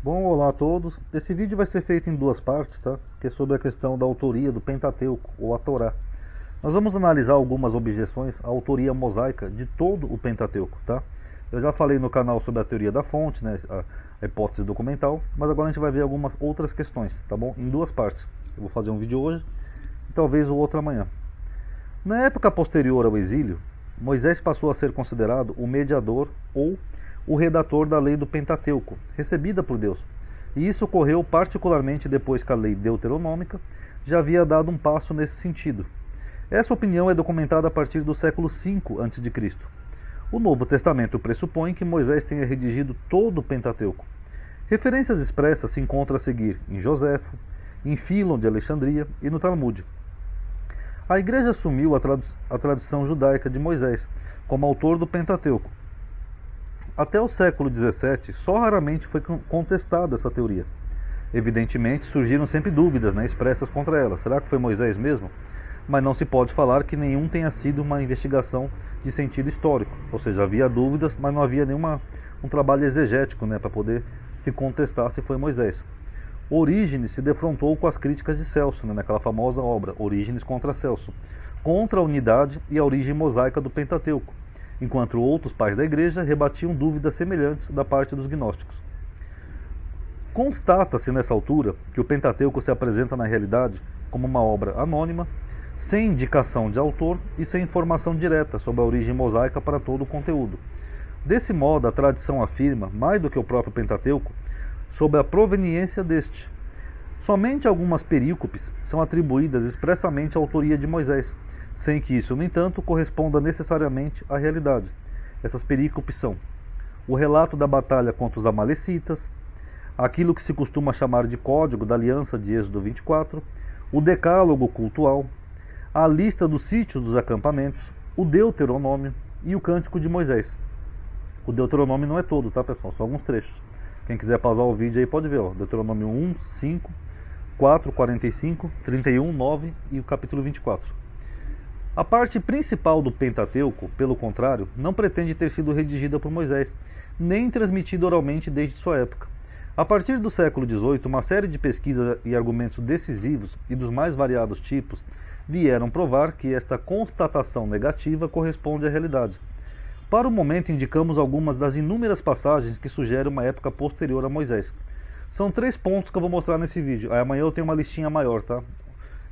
Bom, olá a todos. Esse vídeo vai ser feito em duas partes, tá? Que é sobre a questão da autoria do Pentateuco, ou a Torá. Nós vamos analisar algumas objeções à autoria mosaica de todo o Pentateuco, tá? Eu já falei no canal sobre a teoria da fonte, né? A hipótese documental, mas agora a gente vai ver algumas outras questões, tá bom? Em duas partes. Eu vou fazer um vídeo hoje e talvez o outro amanhã. Na época posterior ao exílio, Moisés passou a ser considerado o mediador ou o redator da lei do Pentateuco, recebida por Deus. E isso ocorreu particularmente depois que a lei deuteronômica já havia dado um passo nesse sentido. Essa opinião é documentada a partir do século V a.C. O Novo Testamento pressupõe que Moisés tenha redigido todo o Pentateuco. Referências expressas se encontram a seguir em Joséfo, em Fílon de Alexandria e no Talmude. A Igreja assumiu a tradição judaica de Moisés como autor do Pentateuco. Até o século XVII, só raramente foi contestada essa teoria. Evidentemente, surgiram sempre dúvidas, expressas contra ela. Será que foi Moisés mesmo? Mas não se pode falar que nenhum tenha sido uma investigação de sentido histórico. Ou seja, havia dúvidas, mas não havia um trabalho exegético para poder se contestar se foi Moisés. Orígenes se defrontou com as críticas de Celso, naquela famosa obra, Orígenes contra Celso, contra a unidade e a origem mosaica do Pentateuco, enquanto outros pais da igreja rebatiam dúvidas semelhantes da parte dos gnósticos. Constata-se nessa altura que o Pentateuco se apresenta na realidade como uma obra anônima, sem indicação de autor e sem informação direta sobre a origem mosaica para todo o conteúdo. Desse modo, a tradição afirma, mais do que o próprio Pentateuco, sobre a proveniência deste. Somente algumas perícopes são atribuídas expressamente à autoria de Moisés, sem que isso, no entanto, corresponda necessariamente à realidade. Essas perícopes são o relato da batalha contra os amalecitas, aquilo que se costuma chamar de Código da Aliança de Êxodo 24, o Decálogo cultual, a lista dos sítios dos acampamentos, o Deuteronômio e o Cântico de Moisés. O Deuteronômio não é todo, tá, pessoal? Só alguns trechos. Quem quiser pausar o vídeo aí pode ver, ó. Deuteronômio 1, 5, 4, 45, 31, 9 e o capítulo 24. A parte principal do Pentateuco, pelo contrário, não pretende ter sido redigida por Moisés, nem transmitida oralmente desde sua época. A partir do século XVIII, uma série de pesquisas e argumentos decisivos e dos mais variados tipos vieram provar que esta constatação negativa corresponde à realidade. Para o momento, indicamos algumas das inúmeras passagens que sugerem uma época posterior a Moisés. São 3 pontos que eu vou mostrar nesse vídeo. Aí amanhã eu tenho uma listinha maior, tá?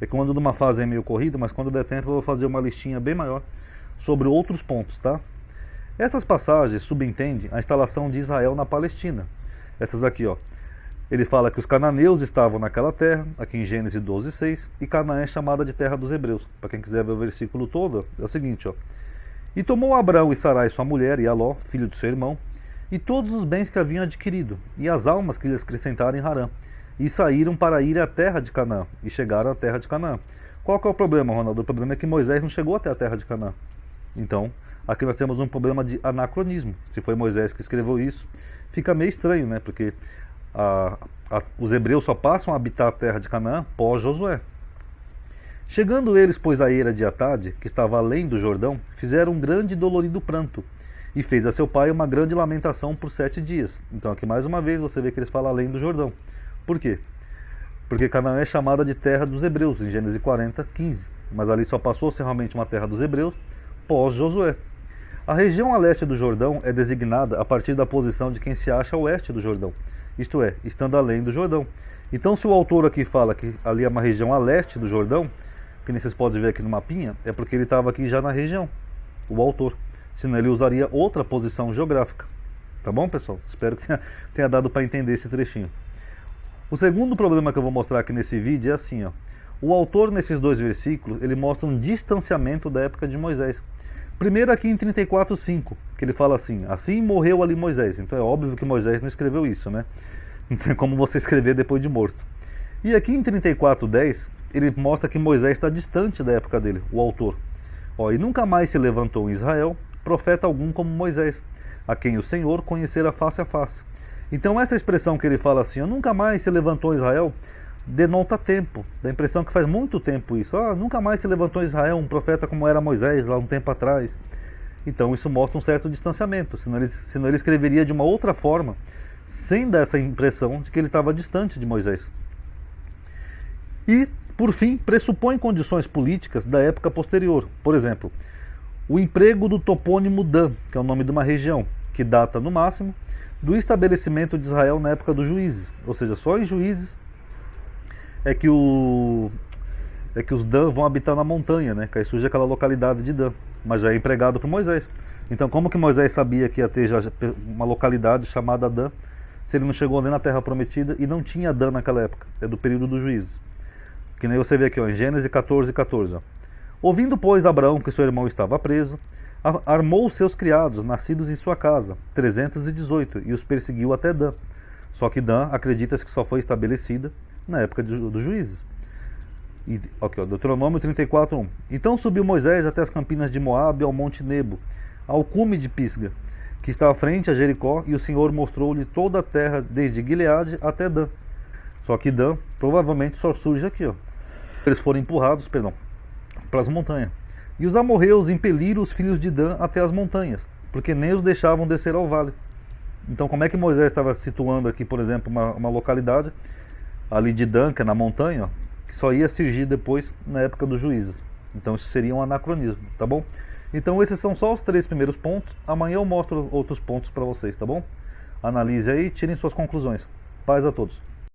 É que eu ando numa fase meio corrida, mas quando der tempo eu vou fazer uma listinha bem maior sobre outros pontos, tá? Essas passagens subentendem a instalação de Israel na Palestina. Essas aqui, ó. Ele fala que os cananeus estavam naquela terra, aqui em Gênesis 12:6, e Canaã é chamada de terra dos hebreus. Para quem quiser ver o versículo todo, é o seguinte, ó. E tomou Abrão e Sarai sua mulher, e Aló, filho de seu irmão, e todos os bens que haviam adquirido, e as almas que lhes acrescentaram em Harã, e saíram para ir à terra de Canaã, e chegaram à terra de Canaã. Qual que é o problema, Ronaldo? O problema é que Moisés não chegou até a terra de Canaã. Então, aqui nós temos um problema de anacronismo. Se foi Moisés que escreveu isso, fica meio estranho, porque os hebreus só passam a habitar a terra de Canaã pós Josué. Chegando eles, pois, à eira de Atade, que estava além do Jordão, fizeram um grande e dolorido pranto, e fez a seu pai uma grande lamentação por 7 dias. Então aqui mais uma vez você vê que eles falam além do Jordão. Por quê? Porque Canaã é chamada de terra dos hebreus, em Gênesis 40:15. Mas ali só passou a ser realmente uma terra dos hebreus pós Josué. A região a leste do Jordão é designada a partir da posição de quem se acha a oeste do Jordão, isto é, estando além do Jordão. Então se o autor aqui fala que ali é uma região a leste do Jordão, que nem vocês podem ver aqui no mapinha, é porque ele estava aqui já na região, o autor. Senão ele usaria outra posição geográfica. Tá bom, pessoal? Espero que tenha dado para entender esse trechinho. O segundo problema que eu vou mostrar aqui nesse vídeo é assim, ó. O autor nesses 2 versículos, ele mostra um distanciamento da época de Moisés. Primeiro aqui em 34:5, que ele fala assim: assim morreu ali Moisés. Então é óbvio que Moisés não escreveu isso, Não tem como você escrever depois de morto. E aqui em 34:10, ele mostra que Moisés está distante da época dele, o autor. E nunca mais se levantou em Israel profeta algum como Moisés, a quem o Senhor conhecera face a face. Então essa expressão que ele fala assim, nunca mais se levantou em Israel, denota tempo. Dá a impressão que faz muito tempo isso. Nunca mais se levantou em Israel um profeta como era Moisés lá um tempo atrás. Então isso mostra um certo distanciamento, senão ele escreveria de uma outra forma, sem dar essa impressão de que ele estava distante de Moisés. E, por fim, pressupõe condições políticas da época posterior. Por exemplo, o emprego do topônimo Dan, que é o nome de uma região, que data, no máximo, do estabelecimento de Israel na época dos juízes. Ou seja, só em juízes é que os Dan vão habitar na montanha, né? Que aí surge aquela localidade de Dan, mas já é empregado por Moisés. Então, como que Moisés sabia que ia ter já uma localidade chamada Dan, se ele não chegou nem na Terra Prometida e não tinha Dan naquela época? É do período dos juízes. Que nem você vê aqui, ó, em Gênesis 14:14. Ouvindo, pois, Abraão que seu irmão estava preso, armou seus criados, nascidos em sua casa, 318, e os perseguiu até Dan. Só que Dan acredita-se que só foi estabelecida na época dos juízes. E, aqui, ó, Deuteronômio 34:1. Então subiu Moisés até as campinas de Moabe, ao monte Nebo, ao cume de Pisga, que está à frente a Jericó, e o Senhor mostrou-lhe toda a terra, desde Gileade até Dan. Só que Dan provavelmente só surge aqui, ó. Eles foram empurrados, para as montanhas. E os amorreus impeliram os filhos de Dan até as montanhas, porque nem os deixavam descer ao vale. Então, como é que Moisés estava situando aqui, por exemplo, uma localidade ali de Dan, que é na montanha, ó, que só ia surgir depois na época dos juízes? Então, isso seria um anacronismo, tá bom? Então, esses são só os 3 primeiros pontos. Amanhã eu mostro outros pontos para vocês, tá bom? Analise aí e tirem suas conclusões. Paz a todos.